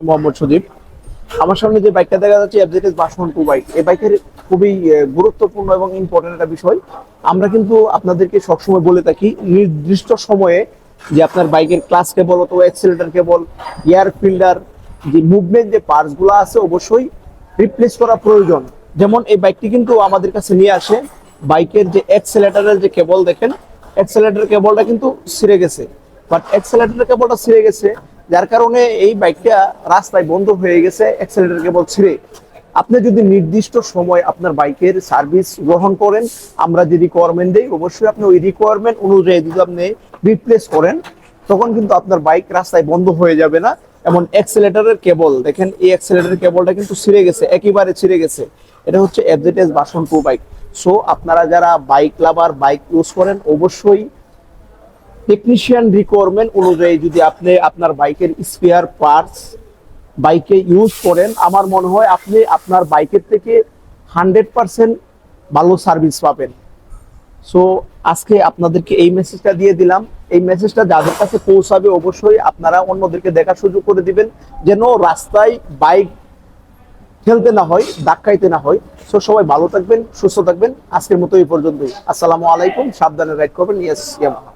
মোহাম্মদ সুদীপ। আমার সামনে যে বাইকটা দেখা যাচ্ছে এফজেডএস ভার্সন 2 বাইক, এই বাইকের খুবই গুরুত্বপূর্ণ এবং ইম্পর্টেন্ট একটা বিষয়। আমরা কিন্তু আপনাদেরকে সবসময় বলে থাকি নির্দিষ্ট সময়ে যে আপনার বাইকের ক্লাচ কেবল অথবা অ্যাক্সিলারেটর কেবল, এয়ার ফিল্টার, যে মুভমেন্ট যে পার্টস গুলো আছে অবশ্যই রিপ্লেস করা প্রয়োজন। যেমন এই বাইকটি কিন্তু আমাদের কাছে নিয়ে আসে, বাইকের যে অ্যাক্সিলারেটরের যে কেবল দেখেন, অ্যাক্সিলারেটর কেবলটা কিন্তু ছিঁড়ে গেছে। বাট অ্যাক্সিলারেটর কেবলটা ছিঁড়ে গেছে, যার কারণে এই বাইকটা রাস্তায় বন্ধ হয়ে গেছে অ্যাক্সিলারেটর কেবল ছিঁড়ে। আপনি যদি নির্দিষ্ট সময় আপনার বাইকের সার্ভিস গ্রহণ করেন, আমরা যে রিকোয়ারমেন্ট দিই অবশ্যই আপনি ওই রিকোয়ারমেন্ট অনুযায়ী যদি আপনি রিপ্লেস করেন, তখন কিন্তু আপনার বাইক রাস্তায় বন্ধ হয়ে যাবে না। এমন অ্যাক্সিলারেটরের কেবল দেখেন, এই অ্যাক্সিলারেটরের কেবলটা কিন্তু ছিঁড়ে গেছে, একেবারে ছিঁড়ে গেছে। এটা হচ্ছে এফজেডএস ভার্সন 2 বাইক। সো আপনারা যারা বাইক লাভার, বাইক ইউজ করেন, অবশ্যই টেকনিশিয়ান রিকোয়ারমেন্ট অনুযায়ী যদি আপনি আপনার বাইকের স্পেয়ার পার্টস বাইকে ইউজ করেন, আমার মনে হয় আপনি আপনার বাইকের থেকে 100% ভালো সার্ভিস পাবেন। সো আজকে আপনাদেরকে এই মেসেজটা দিয়ে দিলাম। এই মেসেজটা যাদের কাছে পৌঁছাবে অবশ্যই আপনারা অন্যদেরকে দেখার সুযোগ করে দিবেন, যেন রাস্তায় বাইক ঠেলতে না হয়, ধাক্কাইতে না হয়। সো সবাই ভালো থাকবেন, সুস্থ থাকবেন। আজকের মতো এই পর্যন্তই। আসসালামু আলাইকুম। সাবধানে রাইড করবেন। Yes Yamaha.